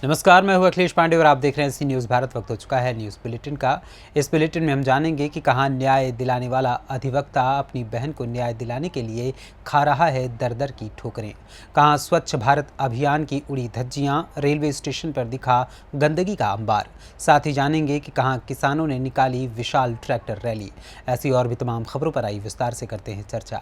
नमस्कार, मैं हूं अखिलेश पांडे और आप देख रहे हैं सी न्यूज़ भारत। वक्त हो चुका है न्यूज़ बुलेटिन का। इस बुलेटिन में हम जानेंगे कि कहां न्याय दिलाने वाला अधिवक्ता अपनी बहन को न्याय दिलाने के लिए खा रहा है दर-दर की ठोकरें। कहां स्वच्छ भारत अभियान की उड़ी धज्जियां, रेलवे स्टेशन पर दिखा गंदगी का अंबार। साथ ही जानेंगे कि कहां किसानों ने निकाली विशाल ट्रैक्टर रैली। ऐसी और भी तमाम खबरों पर आई विस्तार से करते हैं चर्चा।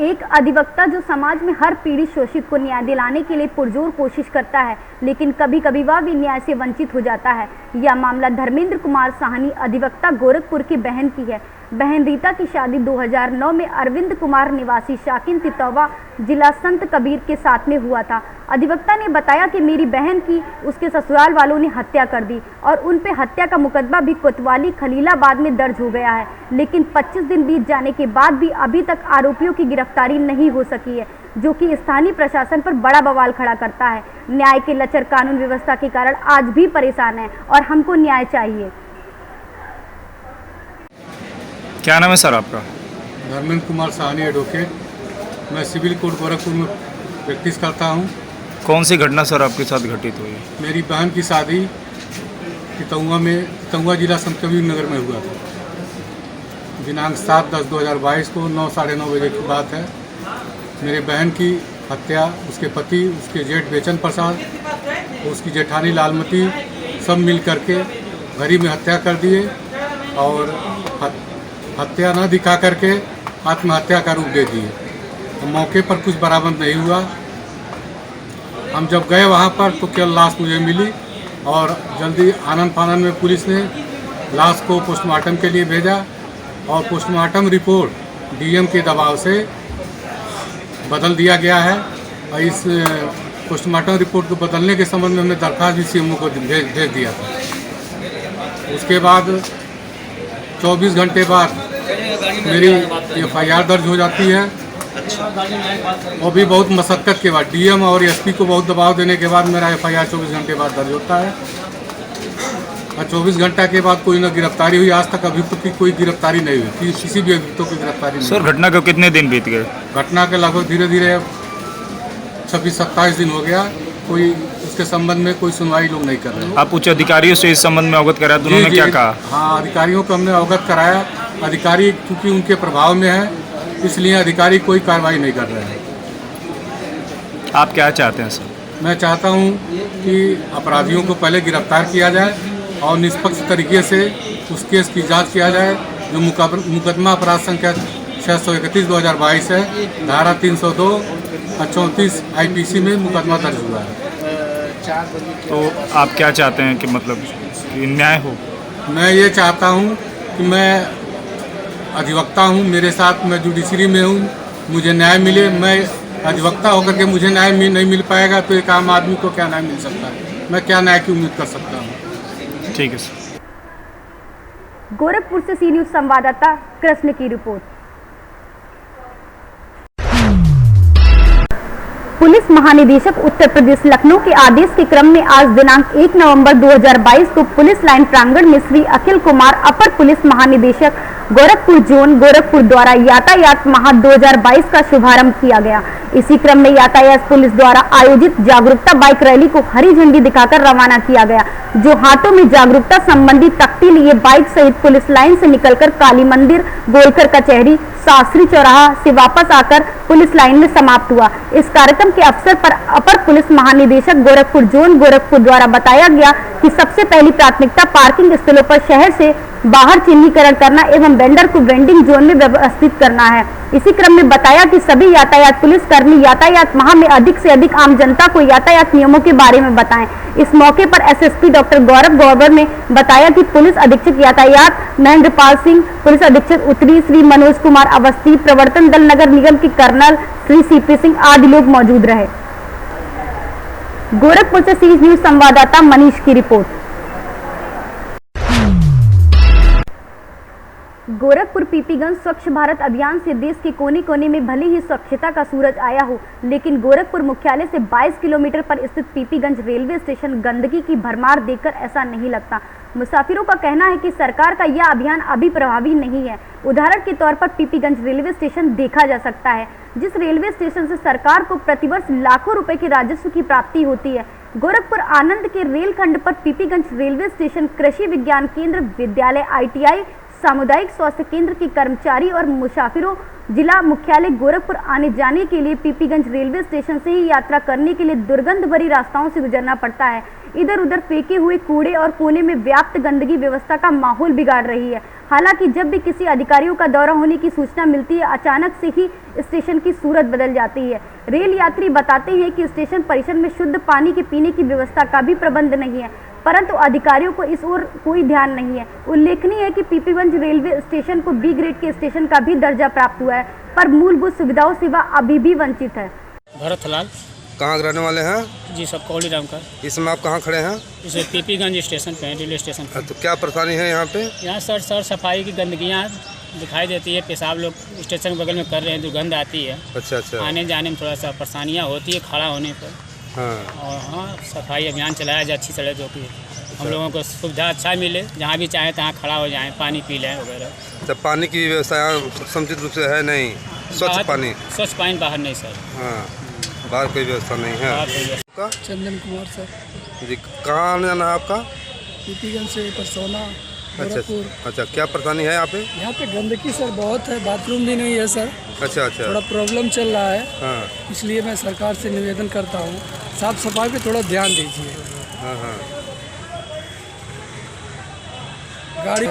एक अधिवक्ता जो समाज में हर पीड़ित शोषित को न्याय दिलाने के लिए पुरजोर कोशिश करता है, लेकिन कभी कभी वह भी न्याय से वंचित हो जाता है। यह मामला धर्मेंद्र कुमार साहनी अधिवक्ता गोरखपुर की बहन की है। बहन रीता की शादी 2009 में अरविंद कुमार निवासी शाकिन तितौवा जिला संत कबीर के साथ में हुआ था। अधिवक्ता ने बताया कि मेरी बहन की उसके ससुराल वालों ने हत्या कर दी और उन पे हत्या का मुकदमा भी कोतवाली खलीलाबाद में दर्ज हो गया है, लेकिन 25 दिन बीत जाने के बाद भी अभी तक आरोपियों की गिरफ्तारी नहीं हो सकी है, जो कि स्थानीय प्रशासन पर बड़ा बवाल खड़ा करता है। न्याय के लचर कानून व्यवस्था के कारण आज भी परेशान है और हमको न्याय चाहिए। क्या नाम है सर आपका? धर्मेंद्र कुमार साहनी एडवोकेट। मैं सिविल कोर्ट गोरखपुर में प्रैक्टिस करता हूं। कौन सी घटना सर आपके साथ घटित हुई? मेरी बहन की शादी तितौवा जिला संत कबीर नगर में हुआ था। दिनांक 7/10/2022 को 9 साढ़े 9 बजे की बात है। मेरे बहन की हत्या उसके पति, उसके जेठ बेचन प्रसाद, उसकी जेठानी लालमती सब मिल करके घरी में हत्या कर दिए और हत्या न दिखा करके आत्महत्या का रूप दे दिए। तो मौके पर कुछ बरामद नहीं हुआ। हम जब गए वहाँ पर तो केवल लाश मुझे मिली और जल्दी आनन फानन में पुलिस ने लाश को पोस्टमार्टम के लिए भेजा और पोस्टमार्टम रिपोर्ट डीएम के दबाव से बदल दिया गया है। और इस पोस्टमार्टम रिपोर्ट को बदलने के संबंध में हमने दरख्वास्त भी सीएमओ को भेज दिया था। उसके बाद 24 घंटे बाद मेरी एफआईआर दर्ज हो जाती है। वो भी बहुत मशक्क़त के बाद, डीएम और एसपी को बहुत दबाव देने के बाद मेरा एफआईआर 24 घंटे बाद दर्ज होता है और 24 घंटा के बाद कोई न गिरफ्तारी हुई। आज तक अभियुक्तों की कोई गिरफ्तारी नहीं हुई, किसी भी अभियुक्तों की गिरफ्तारी नहीं। सर घटना को कितने दिन बीत गए? घटना के लगभग धीरे धीरे 26-27 दिन हो गया। कोई उसके संबंध में कोई सुनवाई लोग नहीं कर रहे। आप उच्च अधिकारियों से इस संबंध में अवगत कराया, उन्होंने क्या कहा? हाँ, अधिकारियों को हमने अवगत कराया। अधिकारी क्योंकि उनके प्रभाव में है, इसलिए अधिकारी कोई कार्रवाई नहीं कर रहे हैं। आप क्या चाहते हैं सर? मैं चाहता हूं कि अपराधियों को पहले गिरफ्तार किया जाए और निष्पक्ष तरीके से उस केस की जांच किया जाए। जो मुकदमा अपराध संख्या 631/2022 है, धारा 302 और 34 आईपीसी में मुकदमा दर्ज हुआ है। तो आप क्या चाहते हैं कि मतलब कि न्याय हो? मैं ये चाहता हूँ कि मैं अधिवक्ता हूँ, मेरे साथ मैं जुडिशरी में हूँ, मुझे न्याय मिले। मैं अधिवक्ता होकर के मुझे न्याय नहीं मिल पाएगा तो एक आम आदमी को क्या न्याय मिल सकता है? मैं क्या न्याय की उम्मीद कर सकता हूँ? ठीक है सर। गोरखपुर से सी न्यूज़ संवाददाता कृष्ण की रिपोर्ट। पुलिस महानिदेशक उत्तर प्रदेश लखनऊ के आदेश के क्रम में आज दिनांक 1 नवंबर 2022 को पुलिस लाइन प्रांगण में श्री अखिल कुमार अपर पुलिस महानिदेशक गोरखपुर जोन गोरखपुर द्वारा यातायात माह 2022 का शुभारंभ किया गया। इसी क्रम में यातायात पुलिस द्वारा आयोजित जागरूकता बाइक रैली को हरी झंडी दिखाकर रवाना किया गया, जो हाथों में जागरूकता संबंधी तख्ती लिए बाइक सहित पुलिस लाइन से निकलकर काली मंदिर, गोलकर कचहरी, शास्त्री चौराहा से वापस आकर पुलिस लाइन में समाप्त हुआ। इस कार्यक्रम के अवसर पर अपर पुलिस महानिदेशक गोरखपुर जोन गोरखपुर द्वारा बताया गया कि सबसे पहली प्राथमिकता पार्किंग स्थलों पर शहर से बाहर चिन्हीकरण करना एवं वेंडर को वेंडिंग जोन में व्यवस्थित करना है। इसी क्रम में बताया कि सभी यातायात पुलिस कर्मी यातायात माह में अधिक से अधिक आम जनता को यातायात नियमों के बारे में बताएं। इस मौके पर एसएसपी डॉक्टर गौरव गौबर ने बताया कि पुलिस अधीक्षक यातायात महेंद्रपाल सिंह, पुलिस अधीक्षक उत्तरी श्री मनोज कुमार अवस्थी, प्रवर्तन दल नगर निगम के कर्नल श्री सीपी सिंह आदि लोग मौजूद रहे। गोरखपुर से सी न्यूज़ संवाददाता मनीष की रिपोर्ट। गोरखपुर पीपीगंज स्वच्छ भारत अभियान से देश के कोने कोने में भले ही स्वच्छता का सूरज आया हो, लेकिन गोरखपुर मुख्यालय से 22 किलोमीटर पर स्थित पीपीगंज रेलवे स्टेशन गंदगी की भरमार देखकर ऐसा नहीं लगता। मुसाफिरों का कहना है कि सरकार का यह अभियान अभी प्रभावी नहीं है। उदाहरण के तौर पर पीपीगंज रेलवे स्टेशन देखा जा सकता है, जिस रेलवे स्टेशन से सरकार को प्रतिवर्ष लाखों रुपए के राजस्व की प्राप्ति होती है। गोरखपुर आनंद के रेलखंड पर पीपीगंज रेलवे स्टेशन, कृषि विज्ञान केंद्र, विद्यालय, ITI, सामुदायिक स्वास्थ्य केंद्र के कर्मचारी और मुसाफिरों जिला मुख्यालय गोरखपुर आने जाने के लिए पीपीगंज रेलवे स्टेशन से ही यात्रा करने के लिए दुर्गंध भरी रास्ताओं से गुजरना पड़ता है। इधर उधर फेंके हुए कूड़े और कोने में व्याप्त गंदगी व्यवस्था का माहौल बिगाड़ रही है। हालांकि जब भी किसी अधिकारियों का दौरा होने की सूचना मिलती है, अचानक से ही स्टेशन की सूरत बदल जाती है। रेल यात्री बताते हैं कि स्टेशन परिसर में शुद्ध पानी के पीने की व्यवस्था का भी प्रबंध नहीं है, परंतु अधिकारियों को इस ओर कोई ध्यान नहीं है। उल्लेखनीय है कि पीपीगंज रेलवे स्टेशन को B ग्रेड के स्टेशन का भी दर्जा प्राप्त हुआ है, पर मूलभूत सुविधाओं से वह अभी भी वंचित है। भरत लाल। कहाँ के रहने वाले हैं? जी सब कोहलीराम का। इस समय आप कहाँ खड़े हैं? इसे पीपीगंज स्टेशन पे, रेलवे स्टेशन पे। तो क्या परेशानी है यहाँ पे? यहाँ सर सफाई की गंदगियाँ दिखाई देती है, पेशाब लोग स्टेशन के बगल में कर रहे हैं, दुर्गंध आती है। अच्छा। आने जाने में थोड़ा सा परेशानियाँ होती है खड़ा होने पर। हाँ। और हाँ, सफाई अभियान चलाया जाए अच्छी तरह, जो कि हम लोगों को सुविधा अच्छा मिले, जहाँ भी चाहें तहाँ खड़ा हो जाएँ, पानी पी लें वगैरह। तो पानी की व्यवस्था समुचित रूप से है नहीं? स्वच्छ पानी? स्वच्छ पानी बाहर नहीं सर। हाँ, बाहर कोई व्यवस्था नहीं है। बाहर चंदन कुमार सर। जी, कहाँ आने जाना है आपका? पीपीगंज से परसोना। अच्छा, क्या परेशानी है यहाँ पे? यहाँ पे गंदगी सर बहुत है, बाथरूम भी नहीं है सर। अच्छा। थोड़ा प्रॉब्लम चल रहा है। हाँ। इसलिए मैं सरकार से निवेदन करता हूँ, साफ सफाई पे थोड़ा ध्यान दीजिए। हाँ। गाड़ी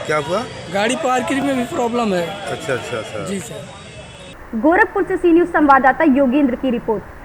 क्या हुआ? गाड़ी पार्किंग में भी प्रॉब्लम है। अच्छा। जी सर। गोरखपुर से सी न्यूज संवाददाता योगेंद्र की रिपोर्ट।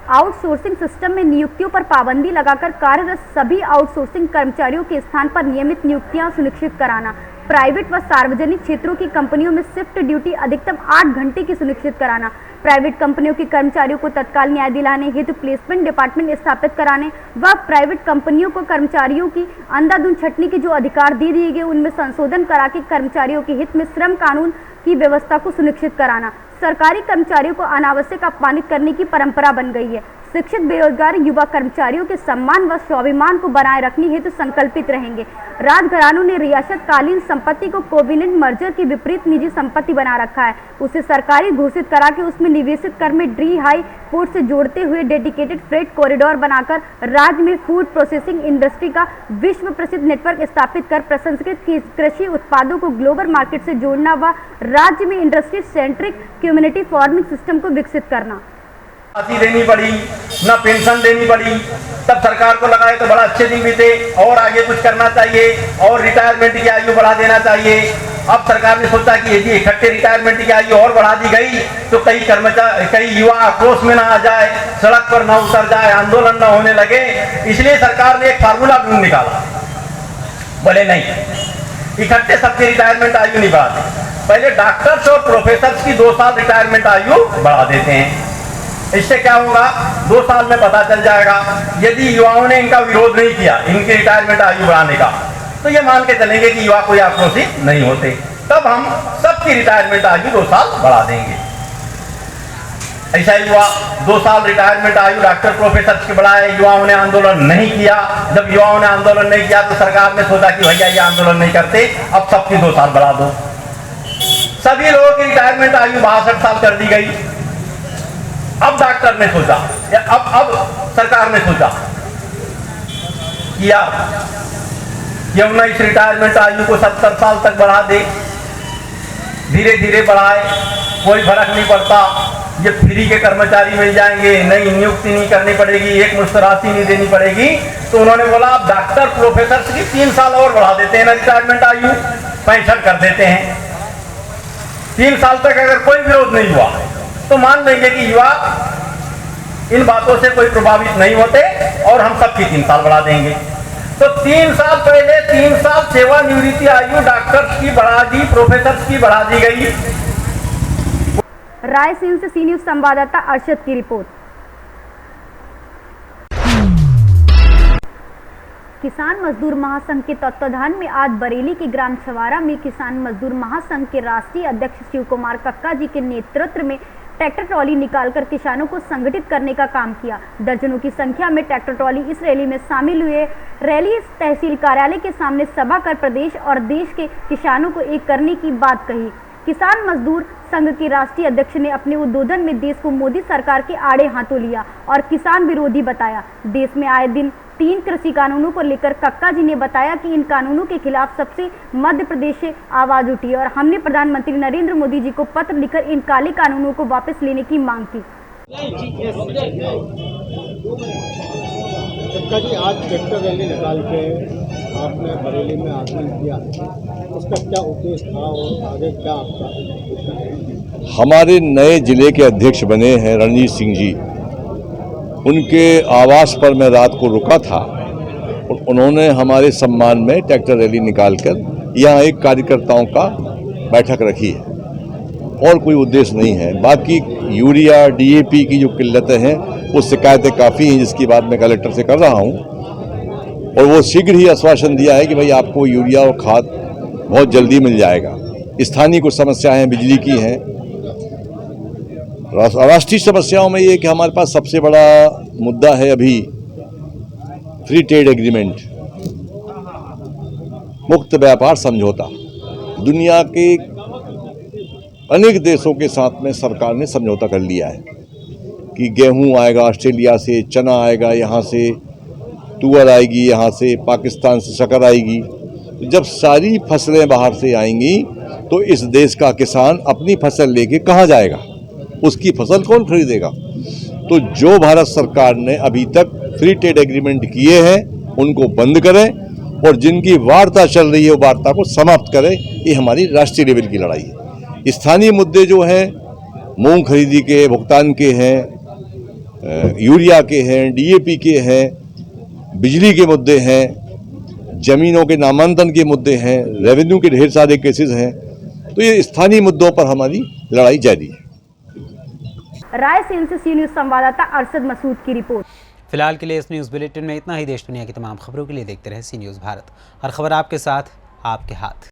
आउटसोर्सिंग सिस्टम में नियुक्तियों पर पाबंदी लगाकर कार्यरत सभी आउटसोर्सिंग कर्मचारियों के स्थान पर नियमित नियुक्तियां सुनिश्चित कराना। प्राइवेट व सार्वजनिक क्षेत्रों की कंपनियों में शिफ्ट ड्यूटी अधिकतम 8 घंटे की सुनिश्चित कराना। प्राइवेट कंपनियों के कर्मचारियों को तत्काल न्याय दिलाने हेतु प्लेसमेंट डिपार्टमेंट स्थापित कराने व प्राइवेट कंपनियों को कर्मचारियों की अंधाधुंध छंटनी के जो अधिकार दे दिए गए उनमें संशोधन करा के कर्मचारियों के हित में श्रम कानून की व्यवस्था को सुनिश्चित कराना। सरकारी कर्मचारियों को अनावश्यक अपमानित करने की परंपरा बन गई है। शिक्षित, बेरोजगार युवा कर्मचारियों के सम्मान व स्वाभिमान को बनाए रखने हेतु संकल्पित रहेंगे। राजघरानों ने रियासत कालीन संपत्ति को कोविनेंट मर्जर के विपरीत निजी संपत्ति बना रखा है, उसे सरकारी घोषित करा के उसमें निवेशित कर में ड्री हाई पोर्ट से जोड़ते हुए डेडिकेटेड फ्रेट कॉरिडोर बनाकर राज्य में फूड प्रोसेसिंग इंडस्ट्री का विश्व प्रसिद्ध नेटवर्क स्थापित कर प्रसंस्कृत कृषि उत्पादों को ग्लोबल मार्केट से जोड़ना व राज्य में industry centric community farming system को विकसित करना। देनी पड़ी ना, पेंशन देनी पड़ी, तब सरकार को लगाए तो बड़ा अच्छे दिन बीते और आगे कुछ करना चाहिए और रिटायरमेंट की आयु बढ़ा देना चाहिए। अब सरकार ने सोचा कि यदि इकट्ठे रिटायरमेंट की आयु और बढ़ा दी गई तो कई युवा आक्रोश में ना आ जाए, सड़क पर ना उतर जाए, आंदोलन ना होने लगे, इसलिए सरकार ने एक फार्मूला ढूंढ निकाला। बोले नहीं, इकट्ठे सबके रिटायरमेंट आयु नहीं बढ़ाते, पहले डॉक्टर्स और प्रोफेसर्स की 2 साल रिटायरमेंट आयु बढ़ा देते हैं। इससे क्या होगा, 2 साल में पता चल जाएगा। यदि युवाओं ने इनका विरोध नहीं किया, इनके रिटायरमेंट आयु बढ़ाने का, तो ये मान के चलेंगे कि युवा कोई आक्रोशित नहीं होते। तब हम सबकी रिटायरमेंट आयु 2 साल बढ़ा देंगे। ऐसा ही हुआ, 2 साल रिटायरमेंट आयु डॉक्टर प्रोफेसर के बढ़ाए, युवाओं ने आंदोलन नहीं किया। जब युवाओं ने आंदोलन नहीं किया तो सरकार ने सोचा कि भैया ये आंदोलन नहीं करते, अब सबकी 2 साल बढ़ा दो। सभी लोगों की रिटायरमेंट आयु 62 साल कर दी गई। अब डॉक्टर ने सोचा, अब सरकार ने सोचा कि यार क्यों ना इस रिटायरमेंट आयु को 70 साल तक बढ़ा दे। धीरे धीरे बढ़ाए, कोई फर्क नहीं पड़ता, ये फ्री के कर्मचारी मिल जाएंगे, नई नियुक्ति नहीं करनी पड़ेगी, एक मुश्त राशि नहीं देनी पड़ेगी। तो उन्होंने बोला अब डॉक्टर प्रोफेसर की 3 साल और बढ़ा देते हैं ना, रिटायरमेंट आयु 65 कर देते हैं। 3 साल तक अगर कोई विरोध नहीं हुआ तो मान लेंगे कि युवा इन बातों से कोई प्रभावित नहीं होते और हम सबकी 3 साल बढ़ा देंगे। तो 3 साल पहले 3 साल सेवानिवृत्ति आयु डॉक्टर्स की बढ़ा दी, प्रोफेसर्स की बढ़ा दी गई। रायसेन से सी न्यूज संवाददाता अर्शद की रिपोर्ट। किसान मजदूर महासंघ के तत्वाधान में आज बरेली के ग्राम छवारा में किसान मजदूर महासंघ के राष्ट्रीय अध्यक्ष शिव कुमार कक्का जी के नेतृत्व में ट्रैक्टर ट्रॉली निकालकर किसानों को संगठित करने का काम किया। दर्जनों की संख्या में ट्रैक्टर ट्रॉली इस रैली में शामिल हुए। रैली तहसील कार्यालय के सामने सभा कर प्रदेश और देश के किसानों को एक करने की बात कही। किसान मजदूर संघ के राष्ट्रीय अध्यक्ष ने अपने उद्बोधन में देश को मोदी सरकार के आड़े हाथों लिया और किसान विरोधी बताया। देश में आए दिन 3 कृषि कानूनों को लेकर कक्का जी ने बताया कि इन कानूनों के खिलाफ सबसे मध्य प्रदेश से आवाज उठी और हमने प्रधानमंत्री नरेंद्र मोदी जी को पत्र लिखकर इन काले कानूनों को वापस लेने की मांग की। कक्का जी, आज ट्रैक्टर रैली निकाल के आपने बरेली में आगमन किया, उसका क्या उद्देश्य था और आगे क्या आपका? हमारे नए जिले के अध्यक्ष बने हैं रणजीत सिंह जी, उनके आवास पर मैं रात को रुका था और उन्होंने हमारे सम्मान में ट्रैक्टर रैली निकालकर यहाँ एक कार्यकर्ताओं का बैठक रखी है और कोई उद्देश्य नहीं है। बाकी यूरिया डीएपी की जो किल्लतें हैं वो शिकायतें काफ़ी हैं, जिसकी बात मैं कलेक्टर से कर रहा हूँ और वो शीघ्र ही आश्वासन दिया है कि भाई आपको यूरिया और खाद बहुत जल्दी मिल जाएगा। स्थानीय कुछ समस्याएं बिजली की हैं। राष्ट्रीय समस्याओं में ये कि हमारे पास सबसे बड़ा मुद्दा है अभी फ्री ट्रेड एग्रीमेंट, मुक्त व्यापार समझौता। दुनिया के अनेक देशों के साथ में सरकार ने समझौता कर लिया है कि गेहूं आएगा ऑस्ट्रेलिया से, चना आएगा यहाँ से, तुअर आएगी यहाँ से, पाकिस्तान से शक्कर आएगी। तो जब सारी फसलें बाहर से आएंगी तो इस देश का किसान अपनी फसल लेके कहाँ जाएगा, उसकी फसल कौन खरीदेगा? तो जो भारत सरकार ने अभी तक फ्री ट्रेड एग्रीमेंट किए हैं उनको बंद करें और जिनकी वार्ता चल रही है वो वार्ता को समाप्त करें। ये हमारी राष्ट्रीय लेवल की लड़ाई है। स्थानीय मुद्दे जो हैं, मूंग खरीदी के भुगतान के हैं, यूरिया के हैं, डीएपी के हैं, बिजली के मुद्दे हैं, जमीनों के नामांतरण के मुद्दे हैं, रेवेन्यू के ढेर सारे केसेस हैं। तो ये स्थानीय मुद्दों पर हमारी लड़ाई जारी है। रायसेन से सी न्यूज संवाददाता अरशद मसूद की रिपोर्ट। फिलहाल के लिए इस न्यूज़ बुलेटिन में इतना ही। देश दुनिया की तमाम खबरों के लिए देखते रहे सी न्यूज़ भारत। हर खबर आपके साथ, आपके हाथ।